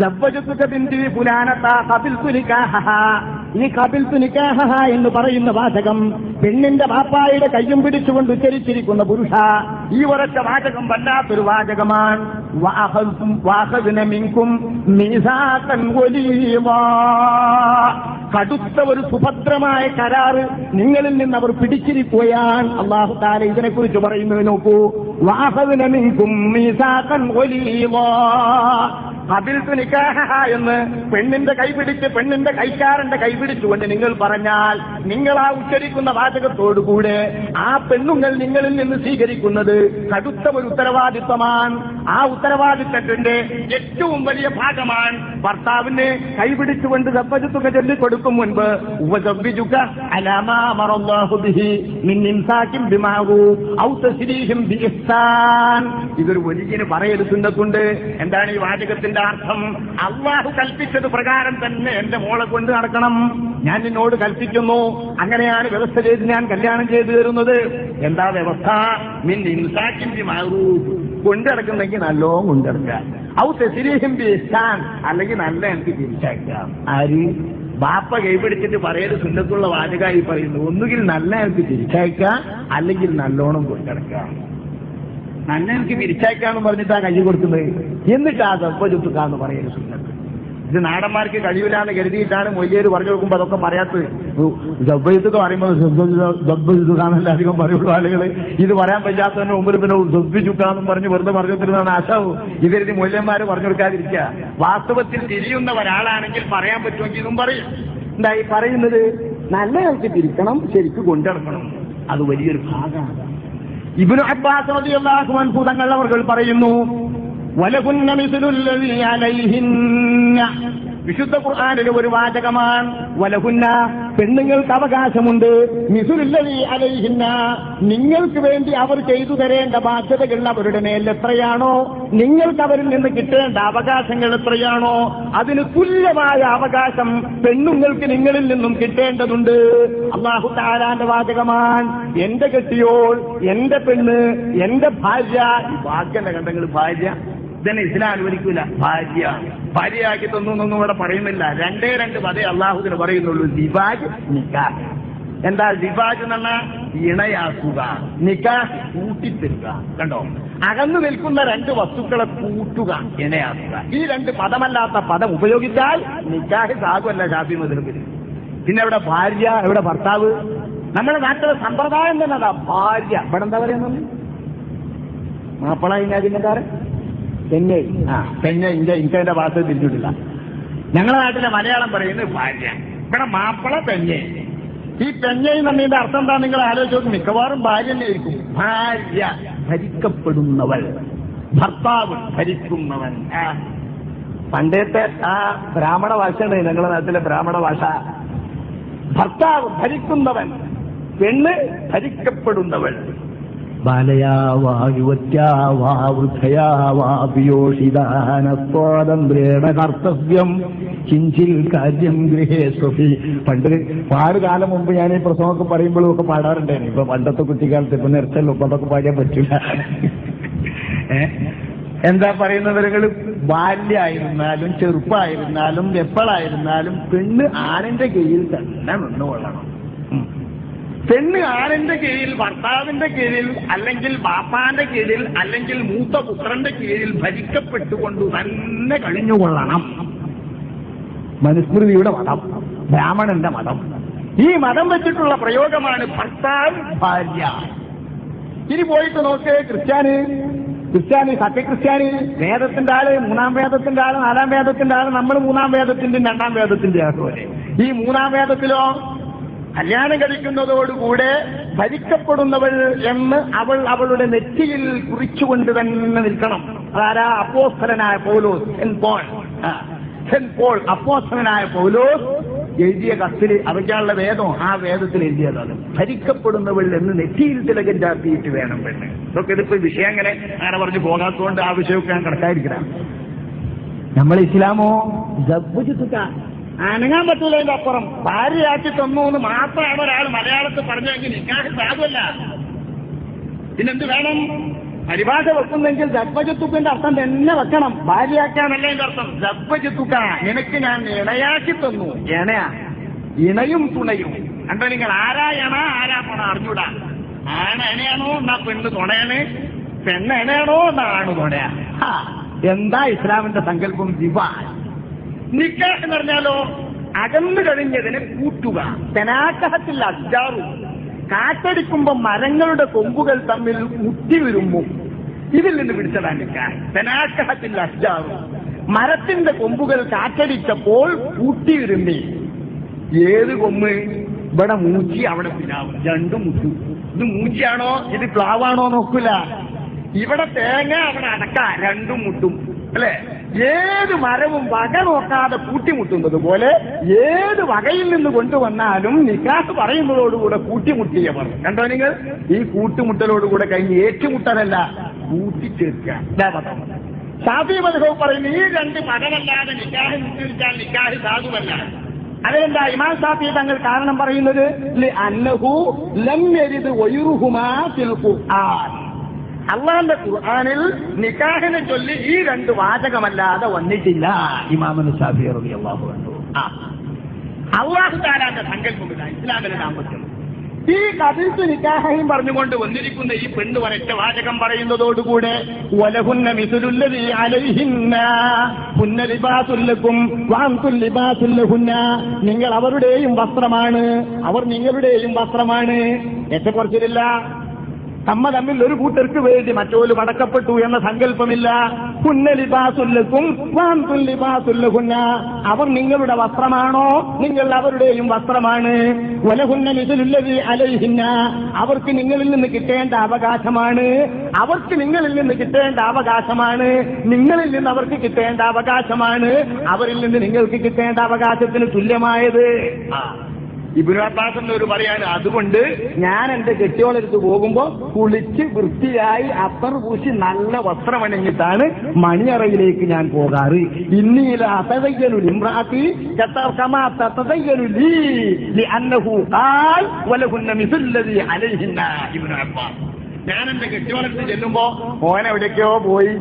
സവ്വജതുക ബിന്തി ഫുലാനത ഖബിൽതു നികാഹഹ. ഈ ഖബിൽതു നികാഹഹ എന്ന് പറയുന്ന വാചകം പെണ്ണിന്റെ ബാപ്പായുടെ കയ്യും പിടിച്ചുകൊണ്ട് ഉച്ചരിച്ചിരിക്കുന്ന പുരുഷ, ഈ ഒരൊറ്റ വാചകം വല്ലാത്തൊരു വാചകമാണ്. വഅഖദ്ന മിൻകും മീസാഖൻ ഗലീദാ. കടുത്ത ഒരു സുഭദ്രമായ കരാറ് നിങ്ങളിൽ നിന്ന് അവർ പിടിച്ചിരിക്കുകയാണ്. അല്ലാഹു തആല ഇതിനെക്കുറിച്ച് പറയുന്നത് നോക്കൂ. വഅഖദ്ന മിൻകും മീസാഖൻ ഗലീദാ. ഖബിൽതു നികാഹഹ എന്ന് പെണ്ണിന്റെ കൈപിടിച്ച്, പെണ്ണിന്റെ കൈക്കാരന്റെ കൈപിടിച്ചുകൊണ്ട് നിങ്ങൾ പറഞ്ഞാൽ, നിങ്ങൾ ആ ഉച്ചരിക്കുന്ന വാചകത്തോടുകൂടെ ആ പെണ്ണുങ്ങൾ നിങ്ങളിൽ നിന്ന് സ്വീകരിക്കുന്നത് കടുത്ത ഒരു ഉത്തരവാദിത്വമാണ്. ആ ഉത്തരവാദിത്വത്തിന്റെ ഏറ്റവും വലിയ ഭാഗമാണ് ഭർത്താവിനെ കൈപിടിച്ചുകൊണ്ട് സവ്വജതുക ചൊല്ലിക്കൊടുക്കും മുൻപ് ഉവസവ്വിജുക അലാ മാ അമറല്ലാഹു ബിഹി മിൻ ഇംസാകിൻ ബിമഅറൂഫ് ഔ തസ്രീഹിൻ ബിഇഹ്സാൻ. ഇതൊരു വലിയ പറയൽ സുന്നത്തുണ്ട്. എന്താണ് ഈ വാചകത്തിന്റെ അർത്ഥം? അള്ളാഹു കൽപ്പിച്ചത് പ്രകാരം തന്നെ എന്റെ മോളെ കൊണ്ട് നടക്കണം. ഞാൻ നിന്നോട് കൽപ്പിക്കുന്നു, അങ്ങനെയാണ് വ്യവസ്ഥ ചെയ്ത് ഞാൻ കല്യാണം ചെയ്തു തരുന്നത്. എന്താ വ്യവസ്ഥ? മിൻ ഇംസാകിൻ ബിമഅറൂഫ്. കൊണ്ടിടക്കുന്നെങ്കിൽ നല്ലോണം കൊണ്ടിടക്കാം. ഔ തസ്രീഹിൻ ബിഇഹ്സാൻ, അല്ലെങ്കിൽ നല്ല എനിക്ക് തിരിച്ചയക്കാം. ആര്? ബാപ്പ കൈപിടിച്ചിട്ട് പറയൽ സുന്നത്തുള്ള വാചകമായി പറയുന്നു. ഒന്നുകിൽ നല്ല എനിക്ക് തിരിച്ചയക്കാം, അല്ലെങ്കിൽ നല്ലോണം കൊണ്ടിടക്കാം. നല്ല എനിക്ക് തിരിച്ചയക്കാന്ന് പറഞ്ഞിട്ടാ കൈ കൊടുക്കുന്നത്. എന്നിട്ട് ആ സവ്വജതുകാന്ന് പറയല് സുന്നത്ത്. ഇത് നാടന്മാർക്ക് കഴിവില്ലാന്ന് കരുതിയിട്ടാണ് മൊയ്യേര് പറഞ്ഞു കൊടുക്കുമ്പോ അതൊക്കെ പറയാത്തത്. സവ്വജതുക പറയുമ്പോൾ സവ്വജതുകാന്നല്ല അധികം പറയുള്ളൂ ആളുകൾ. ഇത് പറയാൻ പറ്റാത്തതിന് മുമ്പിൽ പിന്നെ സവ്വജുക്കാന്നും പറഞ്ഞ് വെറുതെ പറഞ്ഞിരുന്നതാണ് ആശാവും. ഇവരിത് മൊയ്യന്മാര് പറഞ്ഞു കൊടുക്കാതിരിക്കുക. വാസ്തവത്തിൽ തിരിയുന്ന ഒരാളാണെങ്കിൽ പറയാൻ പറ്റുമെങ്കിൽ ഇതും പറയും. എന്തായി പറയുന്നത്? നല്ല എനിക്ക് തിരിക്കണം, ശരിക്കും കൊണ്ടിടക്കണം. അത് വലിയൊരു ഭാഗമാണ്. ഇബ്നു അബ്ബാസ് റളിയല്ലാഹു അൻഹു തങ്ങൾ അവർ പറയുന്നു, വലഹുന്ന മിസ്ലുല്ലദീ അലൈഹിന്ന. വിശുദ്ധ ഖുർആനിലെ ഒരു വാചകമാണ് വലഹുന്ന. പെണ്ണുങ്ങൾക്ക് അവകാശമുണ്ട്. മിസ്ലുല്ലദീ അലൈഹിന്ന, നിങ്ങൾക്ക് വേണ്ടി അവർ ചെയ്തു തരേണ്ട ബാധ്യതകൾ അവരുടെ മേൽ എത്രയാണോ, നിങ്ങൾക്ക് അവരിൽ നിന്ന് കിട്ടേണ്ട അവകാശങ്ങൾ എത്രയാണോ, അതിന് തുല്യമായ അവകാശം പെണ്ണുങ്ങൾക്ക് നിങ്ങളിൽ നിന്നും കിട്ടേണ്ടതുണ്ട്. അല്ലാഹു തആലാന്റെ വാചകമാണ്. എന്റെ കെട്ടിയോൾ, എന്റെ പെണ്ണ്, എന്റെ ഭാര്യ. ഈ വാക്യന്റെ കണ്ടങ്ങൾ ഭാര്യ ഇതന്നെ ഇസ്ലാം അനുവദിക്കൂല. ഭാര്യയാക്കി തന്നൊന്നും ഇവിടെ പറയുന്നില്ല. രണ്ടേ രണ്ട് പദേ അള്ളാഹുവിന് പറയുന്നുള്ളൂ. ദിവാജ്, നിക്കാഹ്. എന്താ ദിവാജ് എന്ന് പറഞ്ഞാൽ? ഇണയാക്കുക. നിക്കാഹ് കൂട്ടിത്തരുക. കണ്ടോ? അകന്നു നിൽക്കുന്ന രണ്ട് വസ്തുക്കളെ കൂട്ടുക, ഇണയാക്കുക. ഈ രണ്ട് പദമല്ലാത്ത പദം ഉപയോഗിച്ചാൽ നിക്കാഹ് സാധുവല്ല ഷാഫി മദ്ഹബിൽ. പിന്നെ എവിടെ ഭാര്യ, എവിടെ ഭർത്താവ്? നമ്മുടെ നാട്ടിലെ സമ്പ്രദായം തന്നെ അതാ. ഭാര്യ. ഇവിടെ എന്താ പറയുന്നത്? മാപ്പിള ഇന്നാതിനെന്താറ് പെണ്ണെ. പെണ്ണെ ഇന്ത്യന്റെ ഭാഷ തിരിച്ചിട്ടില്ല. ഞങ്ങളുടെ നാട്ടിലെ മലയാളം പറയുന്നത് ഭാര്യ. ഇവിടെ മാപ്പിള പെണ്ണെ. ഈ പെണ്ണയും നമ്മിന്റെ അർത്ഥം എന്താ നിങ്ങൾ ആലോചിച്ച് നോക്കും. മിക്കവാറും ഭാര്യ തന്നെ ആയിരിക്കും. ഭാര്യ ഭരിക്കപ്പെടുന്നവൾ, ഭർത്താവ് ഭരിക്കുന്നവൻ. പണ്ടത്തെ ആ ബ്രാഹ്മണ ഭാഷയാണ് ഞങ്ങളുടെ നാട്ടിലെ ബ്രാഹ്മണ ഭാഷ. ഭർത്താവ് ഭരിക്കുന്നവൻ, പെണ്ണ് ഭരിക്കപ്പെടുന്നവൾ. ബാലയാവായുവത്യാവാവൃദ്ധയാവാഭിയോഷിതാനസ്വാതന്ത്രേണ കർത്തവ്യം കിഞ്ചിൽ കാര്യം ഗൃഹേ സ്വഭി. പണ്ട് പാട് കാലം മുമ്പ് ഞാൻ ഈ പ്രസംഗമൊക്കെ പറയുമ്പോഴും ഒക്കെ പാടാറുണ്ടായിരുന്നു. ഇപ്പൊ പണ്ടത്തെ കുട്ടിക്കാലത്ത് ഇപ്പൊ നിർത്തല്ലോ, ഇപ്പൊ അതൊക്കെ പാടിയാൻ പറ്റില്ല. എന്താ പറയുന്നവരുകൾ? ബാല്യായിരുന്നാലും ചെറുപ്പമായിരുന്നാലും എപ്പോഴായിരുന്നാലും പെണ്ണ് ആണിന്റെ കീഴിൽ തന്നെ നിന്നുകൊള്ളണം. പെണ്ണ് ആണിന്റെ കീഴിൽ, ഭർത്താവിന്റെ കീഴിൽ, അല്ലെങ്കിൽ ബാപ്പാന്റെ കീഴിൽ, അല്ലെങ്കിൽ മൂത്ത പുത്രന്റെ കീഴിൽ ഭരിക്കപ്പെട്ടുകൊണ്ട് തന്നെ കഴിഞ്ഞുകൊള്ളണം. മനുസ്മൃതിയുടെ മതം, ബ്രാഹ്മണന്റെ മതം. ഈ മതം വെച്ചിട്ടുള്ള പ്രയോഗമാണ് ഭർത്താവ് ഭാര്യ. ഇനി പോയിട്ട് നോക്ക് ക്രിസ്ത്യാനി, സത്യക്രിസ്ത്യാനി, വേദത്തിന്റെ ആള്, മൂന്നാം വേദത്തിന്റെ ആള്, നാലാം വേദത്തിന്റെ ആള്. നമ്മൾ മൂന്നാം വേദത്തിന്റെ രണ്ടാം വേദത്തിന്റെ ആളുപോലെ. ഈ മൂന്നാം വേദത്തിലോ കല്യാണം കഴിക്കുന്നതോടുകൂടെ ഭരിക്കപ്പെടുന്നവൾ എന്ന് അവളുടെ നെറ്റിയിൽ കുറിച്ചുകൊണ്ട് തന്നെ നിൽക്കണം. അതാരാ? അപ്പോസ്തലനായ പൗലോസ്, സെന്റ് പോൾ അപ്പോസ്തലനായ പൗലോസ് എഴുതിയ കത്തിൽ അറിയാനുള്ള വേദം, ആ വേദത്തിൽ എഴുതിയതാണ്. ഭരിക്കപ്പെടുന്നവൾ എന്ന് നെറ്റിയിൽ തിലകം ചാർത്തിയിട്ട് വേണം പെണ്ണ്. ഇതൊക്കെ ഇതിപ്പോ വിഷയം അങ്ങനെ പറഞ്ഞു പോകാത്തതുകൊണ്ട് ആ വിഷയമൊക്കെ ഞാൻ കിടക്കാതിരിക്കണം. നമ്മൾ ഇസ്ലാമോ ജബ്ബുജുക, അനങ്ങാൻ പറ്റൂലതിന്റെ അപ്പുറം. ഭാര്യയാക്കി തന്നു എന്ന് മാത്രമാണ് ഒരാൾ മലയാളത്തിൽ പറഞ്ഞെങ്കിൽ നിക്കാഹ് സാധുവല്ല. പിന്നെന്ത് വേണം? പരിഭാഷ വെക്കുന്നെങ്കിൽ ജബ്ബജത്തുക്കിന്റെ അർത്ഥം തന്നെ വെക്കണം. ഭാര്യയാക്കാനല്ല എന്റെ അർത്ഥം. ജബ്ബജത്തുക്ക, നിനക്ക് ഞാൻ ഇണയാക്കി തന്നു. ഇണയാ, ഇണയും തുണയും. കണ്ടോ നിങ്ങൾ, ആരാ ഇണ ആരാ തുണ അറിഞ്ഞൂടാ. ആണ് ഇണയാണോ എന്നാ പെണ്ണ് തുണയാണ്, പെണ്ണ് ഇണയാണോ എന്നാ ആണ് തുണയാ. എന്താ ഇസ്ലാമിന്റെ സങ്കല്പം? നിക്കാഹ് എന്ന് പറഞ്ഞാലോ അകന്നു കഴിഞ്ഞതിനെ കൂട്ടുക. തെനാക്കഹത്തിൽ അജ്ജാറു, കാറ്റടിക്കുമ്പോ മരങ്ങളുടെ കൊമ്പുകൾ തമ്മിൽ മുട്ടി വരുമ്പോ ഇതിൽ നിന്ന് പിടിച്ചതാണ് നിക്കാഹ്. തെനാക്കഹത്തിൽ അജ്ജാറു, മരത്തിന്റെ കൊമ്പുകൾ കാറ്റടിച്ചപ്പോൾ കൂട്ടി വരുമ്പേ ഏത് കൊമ്പ്? ഇവിടെ മൂച്ചി, അവിടെ പിലാവ്, രണ്ടും മുട്ടും. ഇത് മൂച്ചിയാണോ ഇത് പ്ലാവാണോ നോക്കൂല. ഇവിടെ തേങ്ങ, അവിടെ അടക്ക, രണ്ടും മുട്ടും. അല്ലെ? ഏത് മരവും വക നോക്കാതെ കൂട്ടിമുട്ടുന്നത് പോലെ ഏത് വകയിൽ നിന്ന് കൊണ്ടുവന്നാലും നിക്കാഹ് പറയുന്നതോടുകൂടെ കൂട്ടിമുട്ടിയവർ. കണ്ടോ നിങ്ങൾ? ഈ കൂട്ടുമുട്ടലോടുകൂടെ കഴിഞ്ഞ് ഏറ്റുമുട്ടലല്ല, കൂട്ടിച്ചേർക്കുക. ഷാഫി മദ്ഹബ് പറയുന്നു ഈ രണ്ട് മകനല്ലാതെ നിക്കാഹ് നിശ്ചയിച്ചാൽ നിക്കാഹ് സാധുവല്ല. അതിനെന്താ ഇമാം ഷാഫി തങ്ങൾ കാരണം പറയുന്നത്? അന്നഹു ലം യരിദ് വയുറുഹുമാ ഫിൽ ഖുർആൻ, അള്ളാന്റെ ഖുർആനിൽ നിക്കാഹിനെ ചൊല്ലി ഈ രണ്ട് വാചകമല്ലാതെ വന്നിട്ടില്ല. ഇമാമുൽ ഷാഫി റളിയല്ലാഹു അൻഹു. അല്ലാഹു തആലാന്റെ സങ്കല്പമില്ല ഇസ്ലാമിലെ ദാമ്പത്യം. ഈ ഖബീസ് നിക്കാഹയും പറഞ്ഞുകൊണ്ട് വന്നിരിക്കുന്ന ഈ പെണ്ണ് വരച്ച വാചകം പറയുന്നതോടുകൂടെ വലഹുന്ന മിസ്ലുല്ലദീ അലൈഹിന്ന ഹുന്ന ലിബാസുൽ ലക്കും വഅൻതും ലിബാസുൽ ലഹുന്ന, നിങ്ങൾ അവരുടെയും വസ്ത്രമാണ്, അവർ നിങ്ങളുടെയും വസ്ത്രമാണ്. ഏറ്റക്കുറച്ചിലില്ല. തമ്മിൽ ഒരു കൂട്ടർക്ക് വേണ്ടി മറ്റോല് മടക്കപ്പെട്ടു എന്ന സങ്കല്പമില്ല. ഹുന്ന ലിബാസുൽ ലക്കും വഅൻതും ലിബാസുൽ ലഹുന്ന, അവർ നിങ്ങളുടെ വസ്ത്രമാണോ, നിങ്ങൾ അവരുടെയും വസ്ത്രമാണ്. വലഹുന്ന മിസ്ലുല്ലദീ അലൈഹിന്ന, അവർക്ക് നിങ്ങളിൽ നിന്ന് കിട്ടേണ്ട അവകാശമാണ്, അവർക്ക് നിങ്ങളിൽ നിന്ന് കിട്ടേണ്ട അവകാശമാണ്, നിങ്ങളിൽ നിന്ന് അവർക്ക് കിട്ടേണ്ട അവകാശമാണ്, അവരിൽ നിന്ന് നിങ്ങൾക്ക് കിട്ടേണ്ട അവകാശത്തിന് തുല്യമായത്. ഇബ്നു അബ്ബാസ് എന്നൊരു പറയാണ്, അതുകൊണ്ട് ഞാൻ എന്റെ കെട്ടിയോളെടുത്ത് പോകുമ്പോ കുളിച്ച് വൃത്തിയായി അത്തർ പൂശി നല്ല വസ്ത്രമണിഞ്ഞിട്ടാണ് മണിയറയിലേക്ക് ഞാൻ പോകാറ്. ഇന്നീല അതയ്യനുൽ ഇംറാത്തി കമാ തതയ്യനു ലീ ലിഅന്നഹു ഖാൽ വലഹുന്ന മിസ്ലുല്ലദീ അലൈഹിന്ന. ഇബ്നു അബ്ബാസ്, ഞാൻ എന്റെ കെട്ടിയോളെടുത്ത് ചെല്ലുമ്പോ ഓൻ എവിടേക്കോ പോയി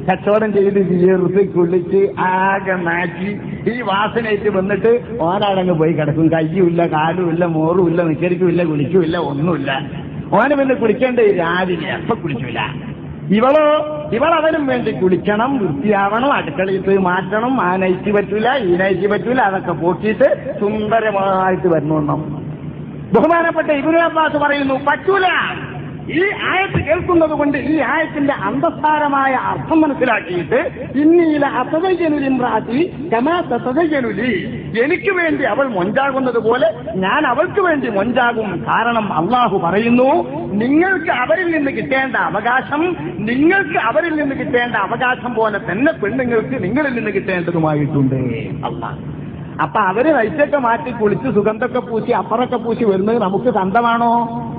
കച്ചവടം ചെയ്ത് വിയർത്ത് കുളിച്ച് ആകെ മാറ്റി ഈ വാസനയായിട്ട് വന്നിട്ട് ഓനാടങ്ങ് പോയി കിടക്കും. കയ്യുമില്ല, കാലുമില്ല, മോറുമില്ല, നിക്കരിക്കുമില്ല, കുളിക്കുമില്ല, ഒന്നുമില്ല. ഓന് പിന്നെ കുളിക്കേണ്ട രാവിലെ, അപ്പൊ കുളിച്ചില്ല. ഇവളവനും വേണ്ടി കുളിക്കണം, വൃത്തിയാവണം, അടുക്കളയിട്ട് മാറ്റണം, ആ നൈറ്റ് പറ്റൂല, ഈ നൈറ്റ് പറ്റൂല, അതൊക്കെ പോക്കിയിട്ട് സുന്ദരമായിട്ട് വരണം. ബഹുമാനപ്പെട്ട ഇബ്നു അബ്ബാസ് പറയുന്നു, പറ്റൂല. ഈ ആയത്ത് കേൾക്കുന്നത് കൊണ്ട് ഈ ആയത്തിന്റെ അന്തസ്സാരമായ അർത്ഥം മനസ്സിലാക്കിയിട്ട് ഇന്നീല അതയ്യനുൽ ഇംറാത്തി കമാ തതയ്യനു ലീ, എനിക്ക് വേണ്ടി അവൾ മൊഞ്ചാകുന്നത് പോലെ ഞാൻ അവൾക്ക് വേണ്ടി മൊഞ്ചാകും. കാരണം അള്ളാഹു പറയുന്നു, നിങ്ങൾക്ക് അവരിൽ നിന്ന് കിട്ടേണ്ട അവകാശം നിങ്ങൾക്ക് അവരിൽ നിന്ന് കിട്ടേണ്ട അവകാശം പോലെ തന്നെ പെണ്ണുങ്ങൾക്ക് നിങ്ങളിൽ നിന്ന് കിട്ടേണ്ടതുമായിട്ടുണ്ട്. അള്ളാഹ് അപ്പൊ അവര് നൈറ്റൊക്കെ മാറ്റി കുളിച്ച് സുഗന്ധമൊക്കെ പൂശി അപ്പറൊക്കെ പൂശി വരുന്നത് നമുക്ക് സ്വന്തമാണോ,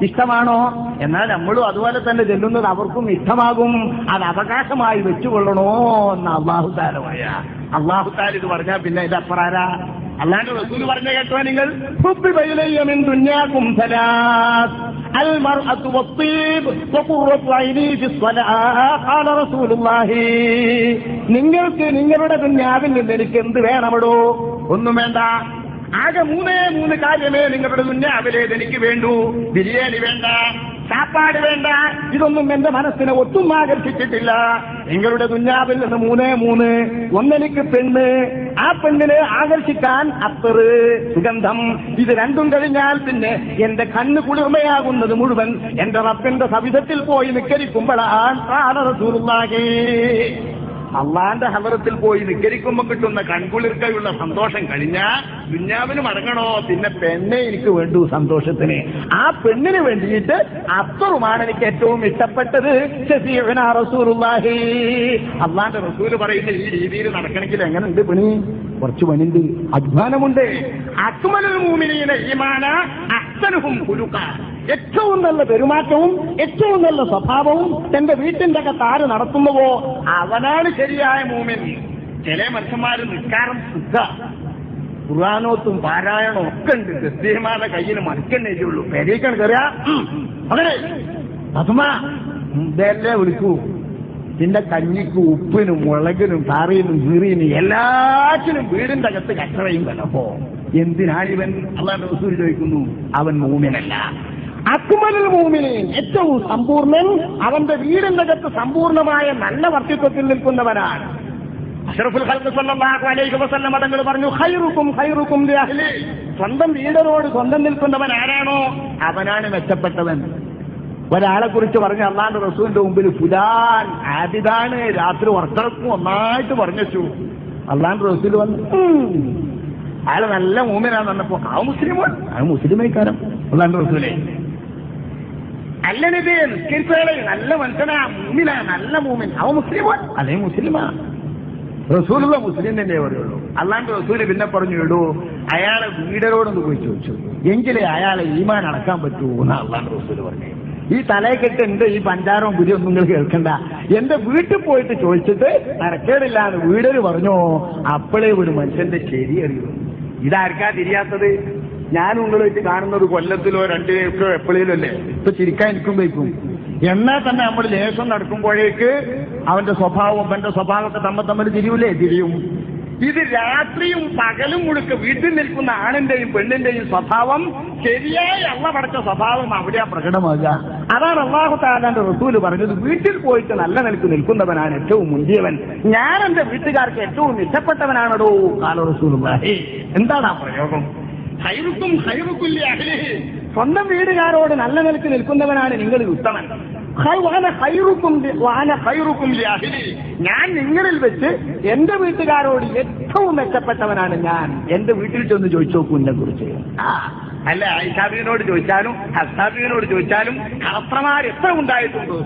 ഇഷ്ടമാണോ? എന്നാൽ നമ്മളും അതുപോലെ തന്നെ ചെല്ലുന്നത് അവർക്കും ഇഷ്ടമാകും. അത് അവകാശമായി വെച്ചുകൊള്ളണോ എന്ന് അല്ലാഹു തആല പറയാ. അല്ലാഹു തആല ഇത് പറഞ്ഞാൽ പിന്നെ ഇത് അപ്പറാരാ? അല്ലാഹുവിന്റെ റസൂൽ പറഞ്ഞ കേട്ടോ നിങ്ങൾ, ഹുബ്ബിബ ഇലയ്യ മിൻ ദുനിയാകും സലാസ് അൽ മർഅതു വത്തീബ് വഖുറത്തു ഐനി ഫിസ്സലാഹ് ഖാല റസൂലുള്ളാഹി. നിങ്ങൾക്ക് നിങ്ങളുടെ ദുനിയാവിൽ നിന്ന് എനിക്ക് എന്ത് വേണമടോ? ഒന്നും വേണ്ട. ആകെ മൂന്ന് കാര്യമേ നിങ്ങളുടെ ദുനിയാവിലേത് എനിക്ക് വേണ്ടൂ. ബിരിയാണി വേണ്ട, ചാപ്പാട് വേണ്ട, ഇതൊന്നും എന്റെ മനസ്സിനെ ഒട്ടും ആകർഷിച്ചിട്ടില്ല. നിങ്ങളുടെ ദുനിയാവിൽ നിന്ന് മൂന്ന്. ഒന്നെനിക്ക് പെണ്ണ്, ആ പെണ്ണിനെ ആകർഷിക്കാൻ അത്തറ്, സുഗന്ധം. ഇത് രണ്ടും കഴിഞ്ഞാൽ പിന്നെ എന്റെ കണ്ണ് കുളിർമയാകുന്നത് മുഴുവൻ എന്റെ റബ്ബിന്റെ സവിധത്തിൽ പോയി നിക്കരിക്കുമ്പോഴാണ് റസൂലുള്ളാഹി. അള്ളാന്റെ ഹദറത്തിൽ പോയി നിക്കരിക്കുമ്പോൾ കിട്ടുന്ന കൺകുളിർക്കയുള്ള സന്തോഷം കഴിഞ്ഞാൽ ദുന്യാവിന് മടങ്ങണോ? പിന്നെ പെണ്ണെ എനിക്ക് വേണ്ടു സന്തോഷത്തിന്. ആ പെണ്ണിന് വേണ്ടിയിട്ട് അത്തറുമാണ് എനിക്ക് ഏറ്റവും ഇഷ്ടപ്പെട്ടത്. ശഫീഉനാ റസൂലുള്ളാഹി. അള്ളാന്റെ റസൂല് പറയുന്ന ഈ രീതിയിൽ നടക്കണമെങ്കിൽ എങ്ങനെയുണ്ട് പണി? കുറച്ച് പണിയുണ്ട്, അധ്വാനമുണ്ട്. അക്മലുൽ മുഅ്മിനീന ഈമാന അഹ്സനുഹും ഖുലുഖ. ഏറ്റവും നല്ല പെരുമാറ്റവും ഏറ്റവും നല്ല സ്വഭാവവും തന്റെ വീട്ടിന്റെ അകത്ത് ആര് നടത്തുന്നുവോ അവനാണ് ശരിയായ മൂമിൻ. ചില മനുഷ്യന്മാര് നിസ്കാരം സുഖ, ഖുർആനോത്തും പാരായണവും ഒക്കെ ഉണ്ട്, തസ്ബീഹ്മാരുടെ കയ്യിൽ മറിക്കണ്ണേറ്റുള്ളൂ. പെരീക്കൺ കയറിയാ അങ്ങനെ അതുമാ ഇതല്ലേ വിളിക്കൂ. ഇതിന്റെ കഞ്ഞിക്കും ഉപ്പിനും മുളകിനും കറിയിനും കീറിനും എല്ലാറ്റിനും വീടിന്റെ അകത്ത് കച്ചറയും വിലപ്പോ എന്തിനാണിവൻ? അല്ലാഹുവിന്റെ റസൂൽ ചോദിക്കുന്നു. അവൻ മൂമിനല്ല. അക്മലുൽ മുഅ്മിനീൻ, ഏറ്റവും സമ്പൂർണ്ണൻ, അവന്റെ വീടിന്റെ അകത്ത് സമ്പൂർണമായ നല്ല വർത്തിത്വത്തിൽ നിൽക്കുന്നവനാണ്. അഷ്റഫുൽ ഖൽഖ് സ്വല്ലല്ലാഹു അലൈഹി വസല്ലം തങ്ങൾ പറഞ്ഞു, ഖൈറുക്കും ഖൈറുക്കും ലിഅഹ്ലി. സ്വന്തം വീടിനോട് സ്വന്തം നിൽക്കുന്നവൻ ആരാണോ അവനാണ് മെച്ചപ്പെട്ടവൻ. ഒരാളെ കുറിച്ച് പറഞ്ഞ അല്ലാഹുവിന്റെ റസൂലിന്റെ മുമ്പിൽ ഫുലാൻ ആബിദാണ്, രാത്രി ഉറക്കം ഒന്നായിട്ട് പറഞ്ഞു. അല്ലാഹുവിന്റെ റസൂൽ വന്നു, അയാൾ നല്ല മൂമിനാന്ന് പറഞ്ഞപ്പോ ആ മുസ്ലിമേക്കാരം അല്ലാഹുവിന്റെ റസൂലേ. അല്ല നബി, നിസ്കരിച്ചയാളെ നല്ല മനുഷ്യനാ, മൂമിനാ, നല്ല മൂമിൻ, അവ മുസ്ലിമോ? അല്ലെ മുസ്ലിമാ. റസൂലുള്ള മുസ്ലിം തന്നെ പറയുള്ളൂ. അല്ലാഹുവിന്റെ റസൂല് പിന്നെ പറഞ്ഞു, ഇടൂ അയാളെ വീടരോടൊന്ന് പോയി ചോദിച്ചു, എങ്കിലേ അയാളെ ഈമാൻ അടക്കാൻ പറ്റൂ എന്നാ അല്ലാഹുവിന്റെ റസൂല് പറഞ്ഞു. ഈ തലയെക്കെട്ട് എന്റെ ഈ പഞ്ചാരവും പുരിയൊന്നും നിങ്ങൾ കേൾക്കണ്ട. എന്റെ വീട്ടിൽ പോയിട്ട് ചോദിച്ചിട്ട് നടക്കേടില്ലാന്ന് വീടര് പറഞ്ഞോ, അപ്പോഴേ ഒരു മനുഷ്യന്റെ ശരി അറിയുന്നു. ഇതാർക്കാ തിരിയാത്തത്? ഞാനും നിങ്ങളായിട്ട് കാണുന്നത് കൊല്ലത്തിലോ 2 എപ്പോഴേലും അല്ലേ. ഇപ്പൊ ചിരിക്കാൻ ഇരിക്കുമ്പോഴേക്കും എന്നാൽ തന്നെ നമ്മൾ ലേശം നടക്കുമ്പോഴേക്ക് അവന്റെ സ്വഭാവം എന്റെ സ്വഭാവമൊക്കെ തമ്മിൽ തിരിയൂലേ? തിരിയും. ഇത് രാത്രിയും പകലും മുഴുക്ക വീട്ടിൽ നിൽക്കുന്ന ആണിന്റെയും പെണ്ണിന്റെയും സ്വഭാവം ശരിയായി അള്ളാഹു പടച്ച സ്വഭാവം അവിടെയാ പ്രകടമാകുക. അതാണ് അല്ലാഹു തആലയുടെ റസൂല് പറഞ്ഞത്, വീട്ടിൽ പോയിട്ട് നല്ല നിലക്ക് നിൽക്കുന്നവനാണ് ഏറ്റവും മുന്തിയവൻ. ഞാൻ എന്റെ വീട്ടുകാർക്ക് ഏറ്റവും ഇഷ്ടപ്പെട്ടവനാണോ ഖാല റസൂലുള്ളാഹി. എന്താണ് ആ പ്രയോഗം? ഖൈറുക്കും ഖൈറുക്കും ലിഅഹ്ലിഹി. സ്വന്തം വീടുകാരോട് നല്ല നിലക്ക് നിൽക്കുന്നവനാണ് നിങ്ങളിൽ ഉത്തമൻ. ഞാൻ നിങ്ങളിൽ വെച്ച് എന്റെ വീട്ടുകാരോട് ഏറ്റവും മെച്ചപ്പെട്ടവനാണ് ഞാൻ. എന്റെ വീട്ടിൽ ചെന്ന് ചോദിച്ചു നോക്കൂ എന്നെ കുറിച്ച്. അല്ല ഐഷാബിനോട് ചോദിച്ചാലും ഹസ്സാബിനോട് ചോദിച്ചാലും കളത്രമാർ എത്ര ഉണ്ടായിട്ടുണ്ട്.